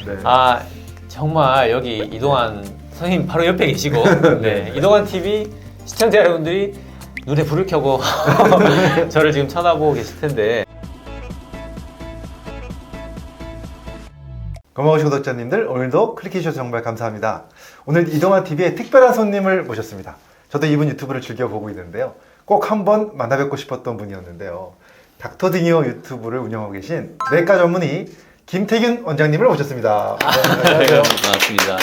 네. 아 정말 여기 이동환 선생님 바로 옆에 계시고 네, 이동환 TV 시청자 여러분들이 눈에 불을 켜고 저를 지금 쳐다보고 계실 텐데 고마우신 구독자님들 오늘도 클릭해주셔서 정말 감사합니다. 오늘 이동환 TV에 특별한 손님을 모셨습니다. 저도 이분 유튜브를 즐겨 보고 있는데요. 꼭 한번 만나뵙고 싶었던 분이었는데요. 닥터딩이어 유튜브를 운영하고 계신 내과 전문의 김태균 원장님을 모셨습니다. 네, 안녕하세요. 반갑습니다.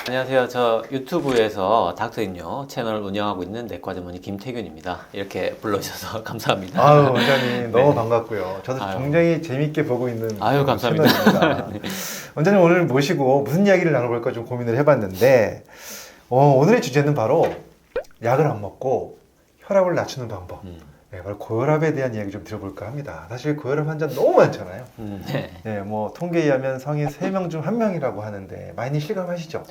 안녕하세요. 저 유튜브에서 닥터인요 채널을 운영하고 있는 내과 전문의 김태균입니다. 이렇게 불러주셔서 감사합니다. 아유 원장님 너무 네. 반갑고요. 저도 아유. 굉장히 재밌게 보고 있는 아유 감사합니다. 채널입니다. 원장님 오늘 모시고 무슨 이야기를 나눠볼까 좀 고민을 해봤는데 오늘의 주제는 바로 약을 안 먹고 혈압을 낮추는 방법. 네, 바로 고혈압에 대한 이야기 좀 들어볼까 합니다. 사실 고혈압 환자 너무 많잖아요. 네. 네, 뭐 통계에 의하면 성인 3명 중 1명이라고 하는데 많이 실감하시죠?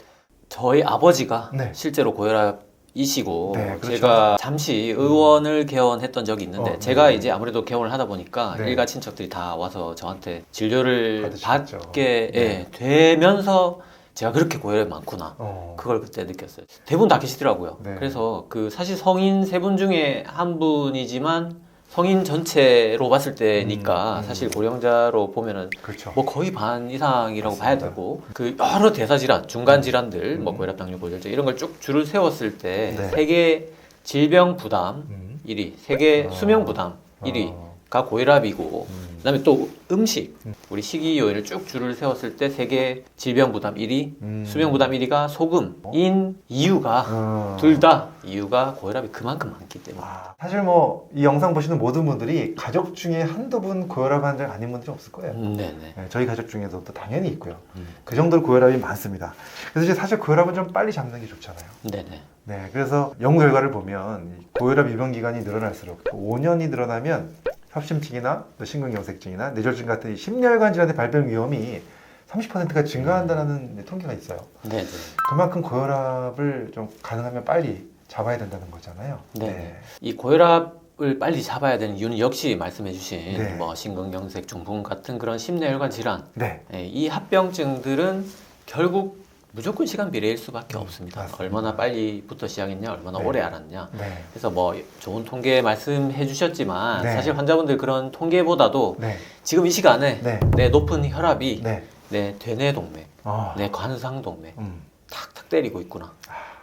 저희 아버지가 네. 실제로 고혈압이시고 네, 그렇죠. 제가 잠시 의원을 개원했던 적이 있는데 제가 네. 이제 아무래도 개원을 하다 보니까 네. 일가 친척들이 다 와서 저한테 진료를 받으셨죠. 받게 네. 예, 되면서 제가 그렇게 고혈압이 많구나. 그걸 그때 느꼈어요. 대부분 다 계시더라고요. 네. 그래서 그 사실 성인 3분 중에 한 분이지만 성인 전체로 봤을 때니까 사실 고령자로 보면은 그렇죠. 뭐 거의 반 이상이라고 맞습니다. 봐야 되고 그 여러 대사 질환, 중간 질환들, 뭐 고혈압, 당뇨, 고지혈증 이런 걸 쭉 줄을 세웠을 때 네. 세계 질병 부담 1위, 세계 수명 부담 1위가 고혈압이고 그다음에 또 음식, 우리 식이 요인을 쭉 줄을 세웠을 때 세계 질병 부담 1위, 수명 부담 1위가 소금인 이유가 둘 다 이유가 고혈압이 그만큼 많기 때문에. 사실 뭐 이 영상 보시는 모든 분들이 가족 중에 한두 분 고혈압 환자 아닌 분들이 없을 거예요. 네네. 네, 저희 가족 중에서도 당연히 있고요. 그 정도로 고혈압이 많습니다. 그래서 이제 사실 고혈압은 좀 빨리 잡는 게 좋잖아요. 네네. 네, 그래서 연구 결과를 보면 이 고혈압 입원 기간이 늘어날수록 5년이 늘어나면 협심증이나 또 심근경색증이나 뇌졸중 같은 이 심혈관 질환의 발병 위험이 30%가 증가한다는 통계가 있어요. 네네. 그만큼 고혈압을 좀 가능하면 빨리 잡아야 된다는 거잖아요. 네. 이 고혈압을 빨리 잡아야 되는 이유는 역시 말씀해주신 네. 뭐 심근경색, 중풍 같은 그런 심뇌혈관 질환, 네. 이 합병증들은 결국 무조건 시간 비례일 수밖에 없습니다. 맞습니다. 얼마나 빨리부터 시작했냐, 얼마나 네. 오래 알았냐. 네. 그래서 뭐 좋은 통계 말씀해 주셨지만 네. 사실 환자분들 그런 통계보다도 네. 지금 이 시간에 네. 내 높은 혈압이 네. 내 대뇌동맥, 아. 내 관상동맥 음. 탁탁 때리고 있구나.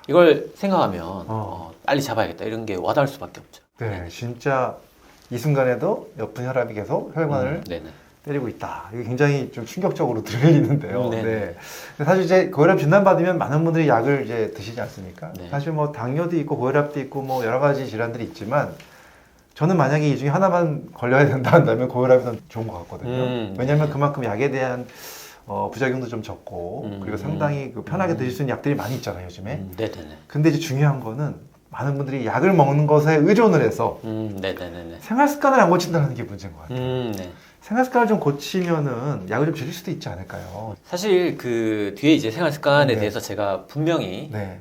이걸 생각하면 빨리 잡아야겠다 이런 게 와닿을 수밖에 없죠. 네, 진짜 이 순간에도 높은 혈압이 계속 혈관을 네네. 때리고 있다. 이게 굉장히 좀 충격적으로 들리는데요. 네네. 네. 근데 사실 이제 고혈압 진단 받으면 많은 분들이 약을 이제 드시지 않습니까? 네. 사실 뭐 당뇨도 있고 고혈압도 있고 뭐 여러 가지 질환들이 있지만 저는 만약에 이 중에 하나만 걸려야 된다 한다면 고혈압이 더 좋은 것 같거든요. 왜냐하면 네. 그만큼 약에 대한 부작용도 좀 적고 그리고 상당히 그 편하게 드실 수 있는 약들이 많이 있잖아요 요즘에. 네네네. 근데 이제 중요한 거는 많은 분들이 약을 먹는 것에 의존을 해서 네네네. 생활 습관을 안 고친다는 게 문제인 것 같아요. 네. 생활 습관을 좀 고치면은 약을 좀 줄일 수도 있지 않을까요? 사실 그 뒤에 이제 생활 습관에 네. 대해서 제가 분명히 네.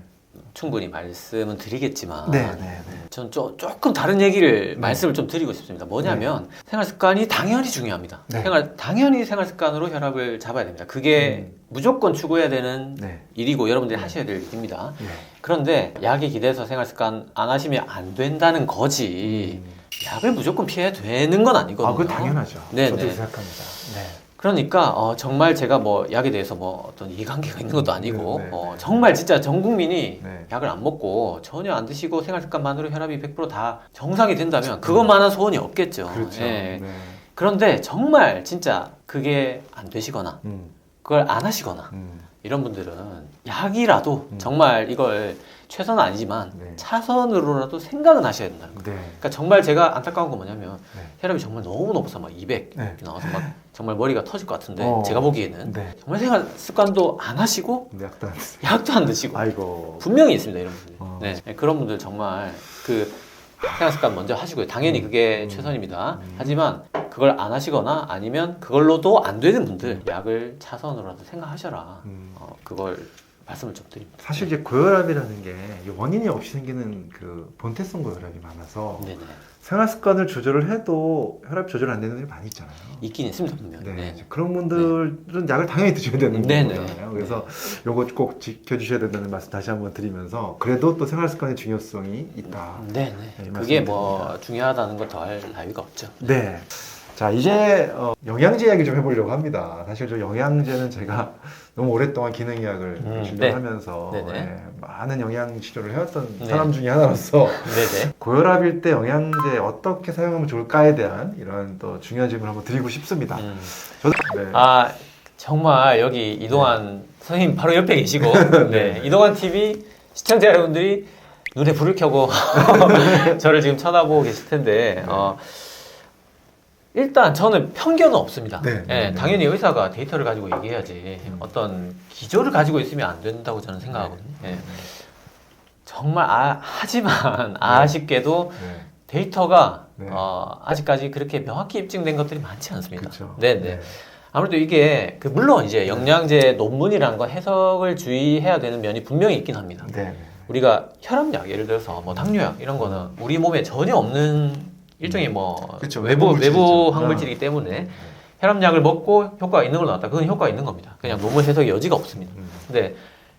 충분히 말씀은 드리겠지만 네, 네, 네. 전 조금 다른 얘기를 말씀을 좀 드리고 싶습니다. 뭐냐면 생활 습관이 당연히 중요합니다. 네. 당연히 생활 습관으로 혈압을 잡아야 됩니다. 그게 무조건 추구해야 되는 네. 일이고 여러분들이 하셔야 될 일입니다. 네. 그런데 약에 기대서 생활 습관 안 하시면 안 된다는 거지. 약을 무조건 피해야 되는 건 아니거든요. 그건 당연하죠. 네네. 저도 생각합니다. 네. 그러니까 정말 제가 뭐 약에 대해서 뭐 어떤 이해관계가 있는 것도 아니고 네, 네, 네. 정말 진짜 전 국민이 네. 약을 안 먹고 전혀 안 드시고 생활 습관만으로 혈압이 100%다 정상이 된다면 그것만한 소원이 없겠죠. 그렇죠. 예. 네. 그런데 정말 진짜 그게 안 되시거나 그걸 안 하시거나 이런 분들은 약이라도 정말 이걸 최선은 아니지만 네. 차선으로라도 생각은 하셔야 된다는 거예요. 네. 그러니까 정말 제가 안타까운 건 뭐냐면 네. 혈압이 정말 너무 높아서 막 200 네. 이렇게 나와서 막 정말 머리가 터질 것 같은데 제가 보기에는 네. 정말 생활 습관도 안 하시고 약도 안 드세요. 약도 안 드시고 아이고. 분명히 있습니다 이런 분들. 어. 네, 그런 분들 정말 그 생활 습관 먼저 하시고요. 당연히 그게 최선입니다. 하지만 그걸 안 하시거나 아니면 그걸로도 안 되는 분들 약을 차선으로라도 생각하셔라. 그걸 말씀을 좀 드립니다. 사실 이제 고혈압이라는 게 원인이 없이 생기는 그 본태성 고혈압이 많아서 네네. 생활 습관을 조절을 해도 혈압 조절 안 되는 분들이 많이 있잖아요. 있긴 있습니다 분명. 네, 네. 이제 그런 분들은 약을 당연히 드셔야 되는 네네. 거잖아요. 그래서 요거 꼭 지켜주셔야 된다는 말씀 다시 한번 드리면서 그래도 또 생활 습관의 중요성이 있다. 네네. 네, 그게 뭐 말씀드립니다. 중요하다는 거 더할 나위가 없죠. 네. 자, 이제 영양제 이야기 좀 해보려고 합니다. 사실 저 영양제는 제가 너무 오랫동안 기능의학을 진료하면서 네네. 네, 많은 영양 치료를 해왔던 네. 사람 중에 하나로서 네네. 고혈압일 때 영양제 어떻게 사용하면 좋을까에 대한 이런 또 중요한 질문을 한번 드리고 싶습니다. 저도 네. 아 정말 여기 이동환 선생님 바로 옆에 계시고 네. 이동환 TV 시청자 여러분들이 눈에 불을 켜고 저를 지금 쳐다보고 계실 텐데 일단 저는 편견은 없습니다. 네, 예, 당연히 의사가 데이터를 가지고 얘기해야지 어떤 기조를 가지고 있으면 안 된다고 저는 생각하거든요. 예. 정말 하지만 아쉽게도 네. 데이터가 네. 아직까지 그렇게 명확히 입증된 것들이 많지 않습니다. 그쵸. 네네. 네. 아무래도 이게 물론 이제 영양제 논문이라는 건 해석을 주의해야 되는 면이 분명히 있긴 합니다. 네. 우리가 혈압약 예를 들어서 뭐 당뇨약 이런 거는 우리 몸에 전혀 없는 일종의 뭐 그쵸, 외부 물질이죠. 항물질이기 때문에 혈압약을 먹고 효과가 있는 걸 나왔다. 그건 효과가 있는 겁니다. 그냥 논문 해석의 여지가 없습니다. 근데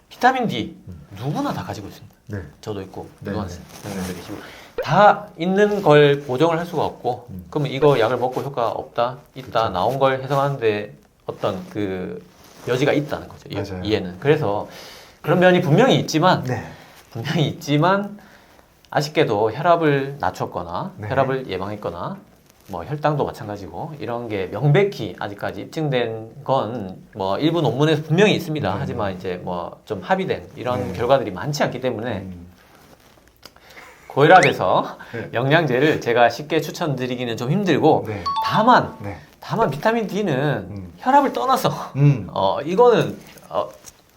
비타민 D 누구나 다 가지고 있습니다. 네. 저도 있고 네. 누구나 계시고 다 있는 걸 보정을 할 수가 없고 그러면 이거 약을 먹고 효과 없다 있다 그쵸. 나온 걸 해석하는데 어떤 그 여지가 있다는 거죠. 맞아요. 이해는. 그래서 그런 면이 분명히 있지만 아쉽게도 혈압을 낮췄거나 네. 혈압을 예방했거나 뭐 혈당도 마찬가지고 이런 게 명백히 아직까지 입증된 건 뭐 일부 논문에서 분명히 있습니다. 네. 하지만 이제 뭐 좀 합의된 이런 네. 결과들이 많지 않기 때문에 고혈압에서 네. 영양제를 제가 쉽게 추천드리기는 좀 힘들고 네. 다만 네. 비타민 D는 혈압을 떠나서 이거는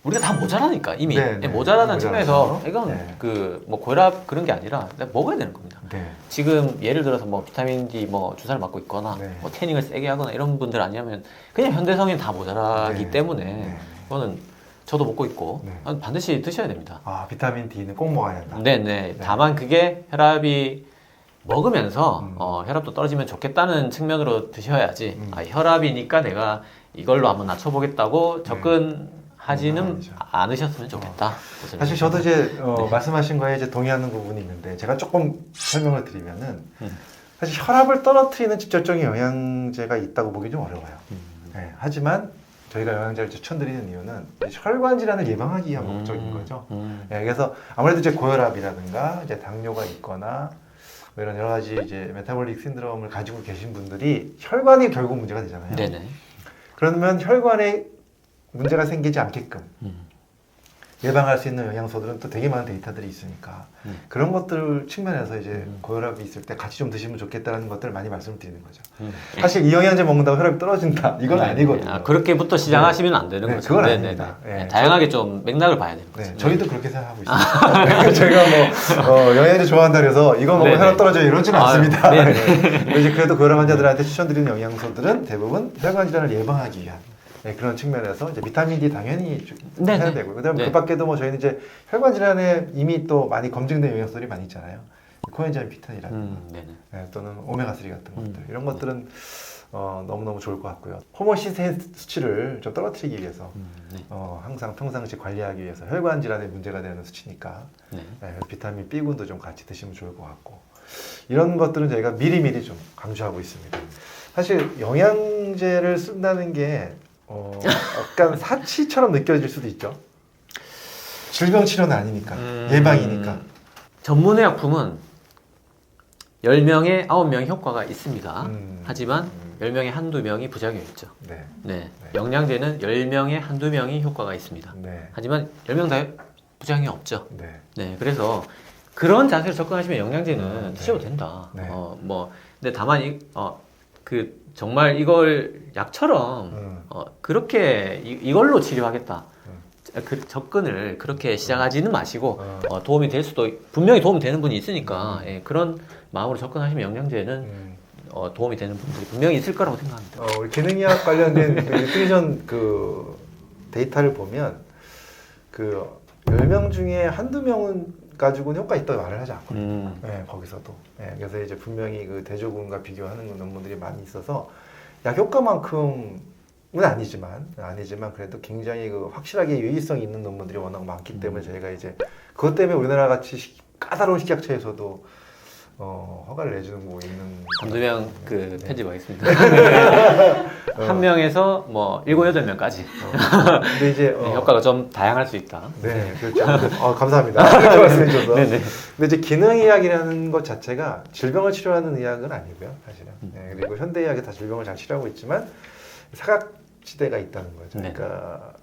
우리가 다 모자라니까 이미 네, 네. 모자라다는 모자라서. 측면에서 이건 네. 그 뭐 고혈압 그런 게 아니라 내가 먹어야 되는 겁니다. 네. 지금 예를 들어서 뭐 비타민 D 뭐 주사를 맞고 있거나 네. 뭐 태닝을 세게 하거나 이런 분들 아니면 그냥 현대성인 다 모자라기 네. 때문에 네. 이거는 저도 먹고 있고 네. 반드시 드셔야 됩니다. 아, 비타민 D는 꼭 먹어야 한다. 네네. 다만 그게 혈압이 먹으면서 혈압도 떨어지면 좋겠다는 측면으로 드셔야지 혈압이니까 내가 이걸로 한번 낮춰보겠다고 접근하지는 아니죠. 않으셨으면 좋겠다. 사실 저도 이제 말씀하신 거에 이제 동의하는 부분이 있는데 제가 조금 설명을 드리면은 사실 혈압을 떨어뜨리는 직접적인 영양제가 있다고 보기 좀 어려워요. 네, 하지만 저희가 영양제를 추천드리는 이유는 혈관 질환을 예방하기 위한 목적인 거죠. 네, 그래서 아무래도 이제 고혈압이라든가 이제 당뇨가 있거나 뭐 이런 여러 가지 이제 메타볼릭 신드롬을 가지고 계신 분들이 혈관이 결국 문제가 되잖아요. 네네. 그러면 혈관에 문제가 생기지 않게끔 예방할 수 있는 영양소들은 또 되게 많은 데이터들이 있으니까 그런 것들 측면에서 이제 고혈압이 있을 때 같이 좀 드시면 좋겠다는 것들을 많이 말씀을 드리는 거죠. 사실 이 영양제 먹는다고 혈압이 떨어진다 이건 아니거든요. 그렇게부터 시작하시면 안 되는 네, 거죠. 그건 네네네. 아닙니다. 네, 다양하게 좀 맥락을 봐야 되는 거죠. 네, 저희도 그렇게 생각하고 있습니다. 제가 뭐 영양제 좋아한다 그래서 이거 먹으면 네네. 혈압 떨어져 이러지는 않습니다. 네네. 네. 이제 그래도 고혈압 환자들한테 추천드리는 영양소들은 대부분 혈관 질환을 예방하기 위한 네, 그런 측면에서 이제 비타민 D 당연히 해야 되고 그다음에 네. 그 밖에도 뭐 저희는 이제 혈관 질환에 이미 또 많이 검증된 영양소들이 많이 있잖아요. 코엔자임 P10이라든가 네네. 네, 또는 오메가3 같은 것들 이런 것들은 너무너무 좋을 것 같고요. 호모시스테인 수치를 좀 떨어뜨리기 위해서 네. 항상 평상시 관리하기 위해서 혈관 질환에 문제가 되는 수치니까 네. 비타민 B군도 좀 같이 드시면 좋을 것 같고 이런 것들은 저희가 미리미리 좀 강조하고 있습니다. 사실 영양제를 쓴다는 게 약간 사치처럼 느껴질 수도 있죠. 질병 치료는 아니니까 예방이니까. 전문의약품은 10명에 9명이 효과가 있습니다. 하지만 10명에 한두 명이 부작용이 있죠. 네. 네. 영양제는 10명에 한두 명이 효과가 있습니다. 네. 하지만 10명 다 부작용이 없죠. 네. 네. 그래서 그런 자세로 접근하시면 영양제는 네. 드셔도 된다. 네. 근데 다만 정말 이걸 약처럼 그렇게 이걸로 치료하겠다. 그 접근을 그렇게 시작하지는 마시고 도움이 될 수도 분명히 도움이 되는 분이 있으니까 그런 마음으로 접근하시면 영양제는 도움이 되는 분들이 분명히 있을 거라고 생각합니다. 우리 기능의학 관련된 그 뉴트리션 그 데이터를 보면 그 10명 중에 한두 명은 가지고는 효과 있다고 말을 하지 않거든요. 네, 거기서도. 네, 그래서 이제 분명히 그 대조군과 비교하는 논문들이 많이 있어서 약 효과만큼은 아니지만 그래도 굉장히 그 확실하게 유의성이 있는 논문들이 워낙 많기 때문에 저희가 이제 그것 때문에 우리나라 같이 까다로운 식약처에서도 허가를 내주는 거 있는. 한두명 그 편집하겠습니다. 한 명에서 뭐 7, 8명까지 근데 이제 효과가 좀 다양할 수 있다. 네, 그렇죠. 감사합니다. 그렇게 말씀해 주셔서. 네네. 근데 이제 기능의학이라는 것 자체가 질병을 치료하는 의학은 아니고요, 사실은. 네, 그리고 현대의학이 다 질병을 잘 치료하고 있지만 사각지대가 있다는 거죠. 네. 그러니까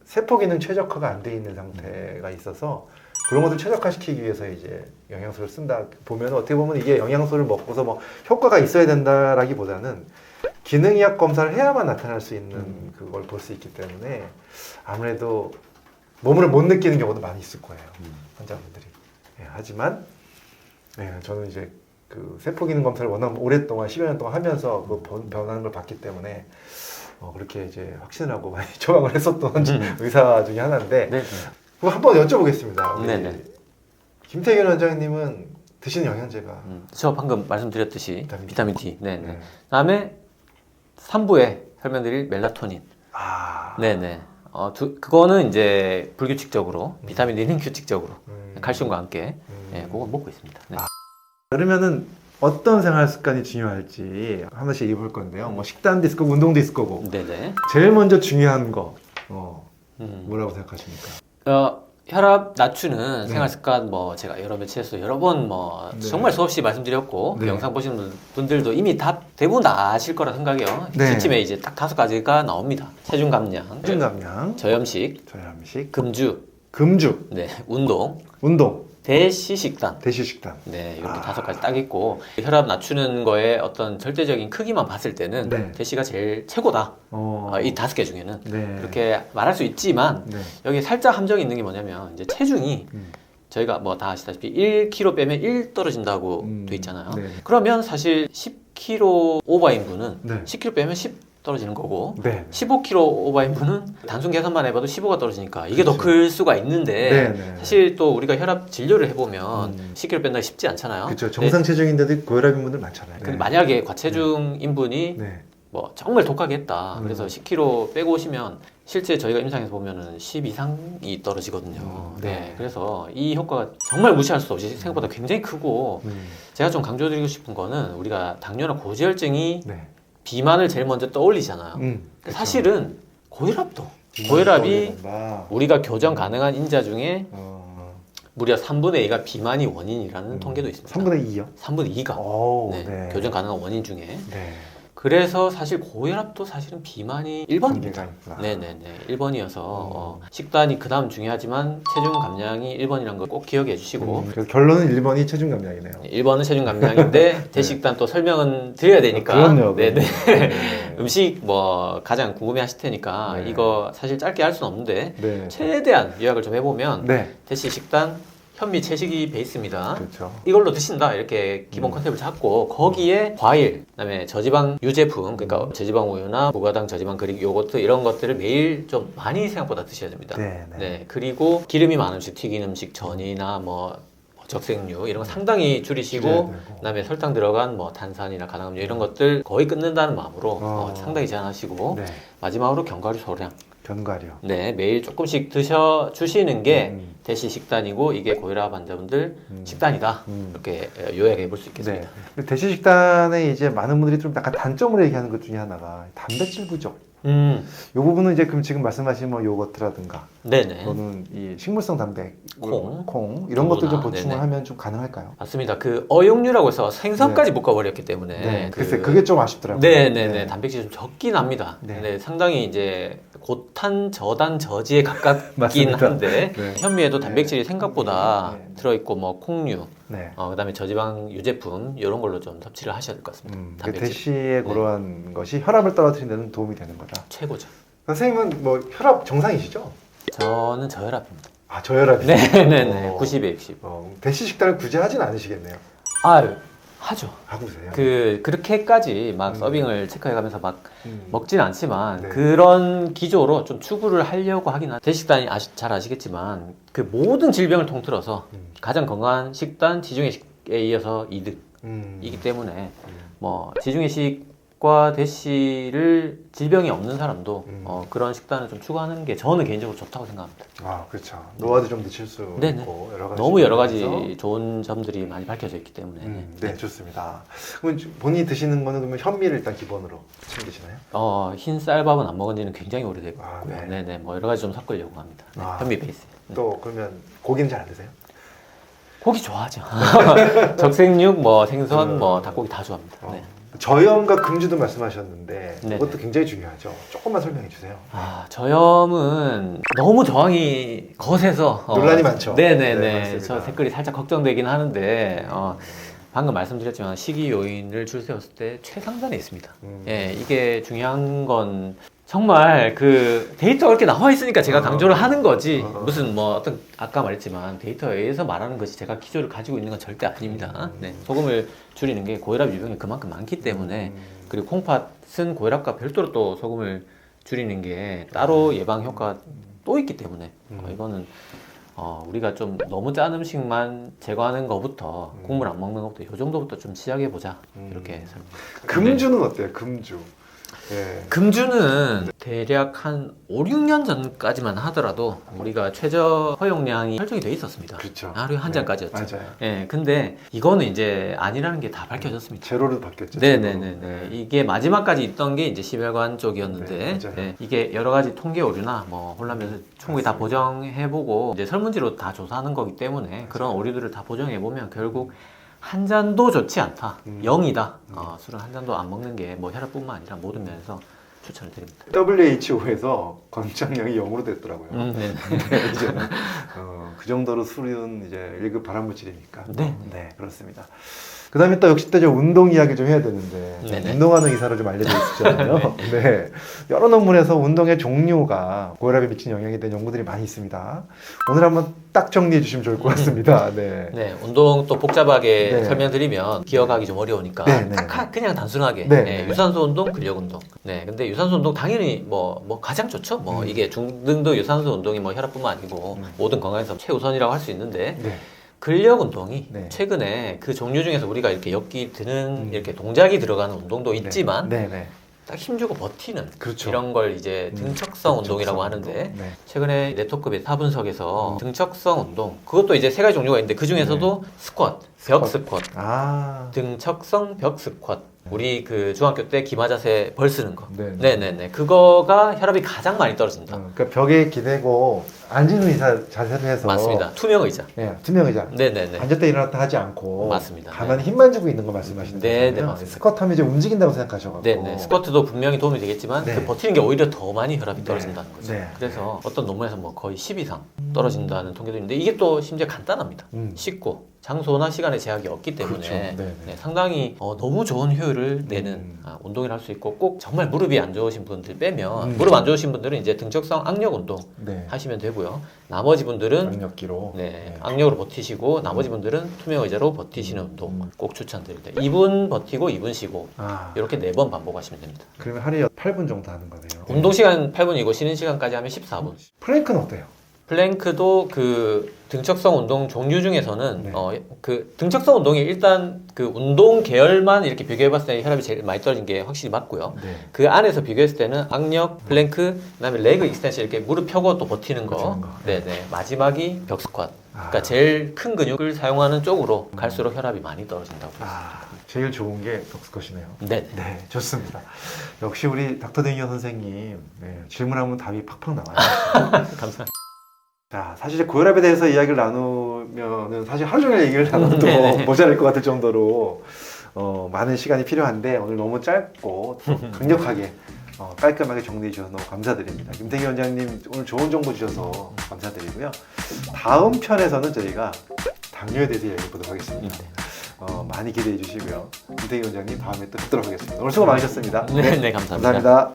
세포 기능 최적화가 안 돼 있는 상태가 있어서 그런 것을 최적화시키기 위해서 이제 영양소를 쓴다. 보면 어떻게 보면 이게 영양소를 먹고서 뭐 효과가 있어야 된다라기보다는 기능의학 검사를 해야만 나타날 수 있는 그걸 볼 수 있기 때문에 아무래도 몸을 못 느끼는 경우도 많이 있을 거예요, 환자분들이. 네, 하지만 저는 이제 그 세포 기능 검사를 워낙 오랫동안 10여 년 동안 하면서 그 변하는 걸 봤기 때문에 그렇게 이제 확신을 하고 많이 처방을 했었던 의사 중에 하나인데. 네. 그럼 한번 여쭤보겠습니다. 우리 네네. 김태균 원장님은 드시는 영양제가 저 방금 말씀드렸듯이 비타민 D. 네네. 네. 그다음에 3부에 설명드릴 멜라토닌. 네네. 그거는 이제 불규칙적으로 비타민 D는 규칙적으로 칼슘과 함께 그거 먹고 있습니다. 네. 그러면은 어떤 생활 습관이 중요할지 한 번씩 얘기해 볼 건데요. 뭐 식단도 있을 거고 운동도 있을 거고. 네네. 제일 먼저 중요한 거 뭐라고 생각하십니까? 혈압 낮추는 네. 생활 습관 뭐 제가 여러 매체에서 여러 번 뭐 네. 정말 수없이 말씀드렸고 그 네. 영상 보시는 분들도 이미 대부분 다 아실 거라 생각해요. 네. 이쯤에 이제 딱 5가지가 나옵니다. 체중 감량, 체중 감량, 저염식, 저염식, 금주, 금주, 네, 운동, 운동, 대시식단. 대시식단. 네, 이렇게 5가지 딱 있고 혈압 낮추는 거에 어떤 절대적인 크기만 봤을 때는 네. 대시가 제일 최고다. 이 5개 중에는 네. 그렇게 말할 수 있지만 네. 여기 살짝 함정이 있는 게 뭐냐면 이제 체중이 저희가 뭐 다 아시다시피 1kg 빼면 1 떨어진다고 돼 있잖아요. 네. 그러면 사실 10kg 오버인 분은 네. 10kg 빼면 10 떨어지는 거고 네. 15kg 오버인 분은 단순 계산만 해봐도 15가 떨어지니까 이게 더 그렇죠. 클 수가 있는데 네, 네. 사실 또 우리가 혈압 진료를 해보면 10kg 뺀다기 쉽지 않잖아요. 그렇죠. 정상 체중인데도 고혈압인 분들 많잖아요. 근데 네. 만약에 과체중인 분이 네. 뭐 정말 독하게 했다. 그래서 10kg 빼고 오시면 실제 저희가 임상에서 보면은 10 이상이 떨어지거든요. 네. 네. 그래서 이 효과가 정말 무시할 수 없이 생각보다 굉장히 크고 제가 좀 강조드리고 싶은 거는 우리가 당뇨나 고지혈증이 네. 비만을 제일 먼저 떠올리잖아요. 근데 그렇죠. 사실은 고혈압도 고혈압이 떠올린다. 우리가 교정 가능한 인자 중에 어, 무려 3분의 2가 비만이 원인이라는 통계도 있습니다. 3분의 2요? 3분의 2가 오, 네, 네. 교정 가능한 원인 중에 네. 그래서 사실 고혈압도 사실은 비만이 1번입니다. 관계가 있구나. 네네네. 1번이어서 식단이 그 다음 중요하지만 체중 감량이 1번이라는 걸 꼭 기억해 주시고 그래서 결론은 1번이 체중 감량이네요. 1번은 체중 감량인데 대식단 또 설명은 드려야 되니까 그럼요. 네네. 네. 음식 뭐 가장 궁금해 하실 테니까 네. 이거 사실 짧게 할 수는 없는데 네. 최대한 요약을 좀 해보면 네. 대식식단 현미 채식이 베이스입니다. 그렇죠. 이걸로 드신다 이렇게 기본 컨셉을 잡고 거기에 과일, 그다음에 저지방 유제품 그러니까 저지방 우유나 무가당 저지방 그릭 요거트 이런 것들을 매일 좀 많이 생각보다 드셔야 됩니다. 네, 네. 그리고 기름이 많은 음식, 튀긴 음식, 전이나 뭐 적색류 이런 거 상당히 줄이시고 줄여야 되고. 그다음에 설탕 들어간 뭐 탄산이나 가당음료 이런 것들 거의 끊는다는 마음으로 상당히 제한하시고 네. 마지막으로 견과류 소량 견과류. 네, 매일 조금씩 드셔 주시는 게 대시 식단이고 이게 고혈압 환자분들 식단이다. 이렇게 요약해 볼 수 있겠습니다. 네. 근데 대시 식단에 이제 많은 분들이 좀 약간 단점으로 얘기하는 것 중에 하나가 단백질 부족. 이 부분은 이제 그럼 지금 말씀하신 뭐 요거트라든가 네네. 또는 이 식물성 단백, 콩, 이런 것들 좀 두부나, 보충을 네네. 하면 좀 가능할까요? 맞습니다. 그 어용류라고 해서 생선까지 묶어버렸기 때문에 네. 글쎄 그게 좀 아쉽더라고요. 네네네. 단백질이 좀 적긴 합니다. 네. 네, 상당히 이제 고탄, 저단, 저지에 가깝긴 맞습니다. 한데 네. 현미에도 단백질이 생각보다 네. 들어있고 뭐 콩류, 네. 그다음에 저지방 유제품 이런 걸로 좀 섭취를 하셔야 될 것 같습니다. 그 단백질 대시의 그러한 것이 혈압을 떨어뜨리는 데는 도움이 되는 거다. 최고죠. 선생님은 뭐 혈압 정상이시죠? 저는 저혈압입니다. 저혈압이. 네네네. 90에 60. 대시 식단을 굳이 하진 않으시겠네요. 아유, 하죠. 하고 계세요? 그렇게까지 막 서빙을 체크해가면서 막 먹지는 않지만 네. 그런 기조로 좀 추구를 하려고 하긴 하죠. 대식단이 잘 아시겠지만 그 모든 질병을 통틀어서 가장 건강한 식단 지중해식에 이어서 2등이기 때문에 뭐 지중해식과 대시를 질병이 없는 사람도 그런 식단을 좀 추구하는 게 저는 개인적으로 좋다고 생각합니다. 아, 그렇죠. 노화도 좀 늦출 수 네네. 있고 여러 가지 너무 여러 면에서. 가지 좋은 점들이 많이 밝혀져 있기 때문에 네, 좋습니다. 그럼 본인이 드시는 거는 그러면 현미를 일단 기본으로 챙기시나요? 흰 쌀밥은 안 먹은 지는 굉장히 오래됐고요. 아, 네. 네네, 뭐 여러 가지 좀 섞으려고 합니다. 네, 아. 현미 베이스. 또 그러면 고기는 잘 안 드세요? 고기 좋아하죠. 적색육, 뭐 생선, 뭐 닭고기 다 좋아합니다. 네. 저염과 금주도 말씀하셨는데 네네. 그것도 굉장히 중요하죠. 조금만 설명해 주세요. 저염은 너무 저항이 거세서 논란이 많죠. 네네네. 네, 맞습니다. 저 댓글이 살짝 걱정되긴 하는데 방금 말씀드렸지만 식이 요인을 줄 세웠을 때 최상단에 있습니다. 예, 이게 중요한 건 정말 그 데이터가 이렇게 나와 있으니까 제가 강조를 하는 거지 무슨 뭐 어떤 아까 말했지만 데이터에 의해서 말하는 것이 제가 기조를 가지고 있는 건 절대 아닙니다. 네, 소금을 줄이는 게 고혈압 유병이 그만큼 많기 때문에 그리고 콩팥은 고혈압과 별도로 또 소금을 줄이는 게 따로 예방 효과가 또 있기 때문에 이거는 우리가 좀 너무 짠 음식만 제거하는 것부터 국물 안 먹는 것부터 이 정도부터 좀 시작해 보자 이렇게 설명. 금주는 어때요? 금주. 예. 금주는 대략 한 5, 6년 전까지만 하더라도 우리가 최저 허용량이 설정이 돼 있었습니다. 그렇죠. 하루에 한 잔까지였죠. 맞아요. 예, 근데 이거는 이제 아니라는 게 다 밝혀졌습니다. 제로로 바뀌었죠. 네네네. 제로로. 이게 마지막까지 있던 게 이제 시별관 쪽이었는데, 네, 맞아요. 네, 이게 여러 가지 통계 오류나 뭐 혼란면서 충분히 다 보정해보고 이제 설문지로 다 조사하는 거기 때문에 그런 오류들을 다 보정해보면 결국 한 잔도 좋지 않다. 0이다. 술은 한 잔도 안 먹는 게 뭐 혈압뿐만 아니라 모든 면에서 추천을 드립니다. WHO에서 권장량이 0으로 됐더라고요. 네. 네, 이제는 그 정도로 술은 이제 1급 발암물질이니까. 네. 그렇습니다. 그 다음에 또 역시 또 좀 운동 이야기 좀 해야 되는데 네네. 운동하는 의사로 좀 알려져 있잖아요. 네. 여러 논문에서 운동의 종류가 고혈압에 미치는 영향에 대한 연구들이 많이 있습니다. 오늘 한번 딱 정리해 주시면 좋을 것 같습니다. 네. 네, 운동 또 복잡하게 네. 설명드리면 기억하기 좀 어려우니까 네, 딱 그냥 단순하게 네. 네, 유산소 운동, 근력 운동. 네, 근데 유산소 운동 당연히 뭐 가장 좋죠. 뭐 이게 중등도 유산소 운동이 뭐 혈압뿐만 아니고 모든 건강에서 최우선이라고 할 수 있는데 네. 근력 운동이 네. 최근에 그 종류 중에서 우리가 이렇게 엮기 드는 이렇게 동작이 들어가는 운동도 있지만 네. 네. 딱 힘주고 버티는 그렇죠. 이런 걸 이제 등척성 운동이라고 하는데 네. 최근에 네트워크 베타 분석에서 등척성 운동 그것도 이제 세 가지 종류가 있는데 그 중에서도 스쿼트, 벽 스쿼트, 아. 등척성 벽 스쿼트 우리 그 중학교 때 기마 자세 벌 쓰는 거 네. 네네네 그거가 혈압이 가장 많이 떨어진다 그러니까 벽에 기대고 앉은 자세로 해서 맞습니다. 투명 의자 네, 투명 의자. 네네네 앉았다 일어났다 하지 않고 맞습니다. 가만히 힘만 주고 있는 거 말씀하시는 네, 거잖아요. 맞습니다. 스쿼트 하면 이제 움직인다고 생각하셔가지고. 네네 스쿼트도 분명히 도움이 되겠지만 네. 그 버티는 게 오히려 더 많이 혈압이 떨어진다는 거죠. 네. 그래서 어떤 논문에서 뭐 거의 10 이상 떨어진다는 통계도 있는데 이게 또 심지어 간단합니다. 쉽고 장소나 시간의 제약이 없기 때문에 그렇죠. 네네. 네, 상당히 너무 좋은 효율을 내는 운동을 할 수 있고 꼭 정말 무릎이 안 좋으신 분들 빼면 무릎 안 좋으신 분들은 이제 등척성 악력 운동 네. 하시면 되고요. 나머지 분들은 강력기로. 네, 악력으로 버티시고 나머지 분들은 투명 의자로 버티시는 운동 꼭 추천드립니다. 2분 버티고 2분 쉬고 아, 이렇게 4번 반복하시면 됩니다. 그러면 하루에 8분 정도 하는 거네요. 운동 시간 8분이고 쉬는 시간까지 하면 14분. 플랭크는 어때요? 플랭크도 그 등척성 운동 종류 중에서는 네. 그 등척성 운동이 일단 그 운동 계열만 이렇게 비교해봤을 때 혈압이 제일 많이 떨어진 게 확실히 맞고요. 네. 그 안에서 비교했을 때는 악력, 플랭크, 그다음에 레그 익스텐션 이렇게 무릎 펴고 또 버티는 거, 버티는 거. 네네 마지막이 벽 스쿼트. 그러니까 아. 제일 큰 근육을 사용하는 쪽으로 갈수록 혈압이 많이 떨어진다고. 아, 제일 좋은 게 덕스컷이네요. 네. 네, 좋습니다. 역시 우리 닥터 데니어 선생님 질문하면 답이 팍팍 나와요. 감사합니다. 자, 사실 이제 고혈압에 대해서 이야기를 나누면은 사실 하루 종일 얘기를 나눠도 네네. 모자랄 것 같을 정도로 많은 시간이 필요한데 오늘 너무 짧고 또 강력하게 깔끔하게 정리해 주셔서 너무 감사드립니다. 김태기 원장님 오늘 좋은 정보 주셔서 감사드리고요. 다음 편에서는 저희가 당뇨에 대해서 이야기해 보도록 하겠습니다. 많이 기대해 주시고요. 김태기 원장님 다음에 또 뵙도록 하겠습니다. 오늘 수고 많으셨습니다. 네, 감사합니다. 감사합니다.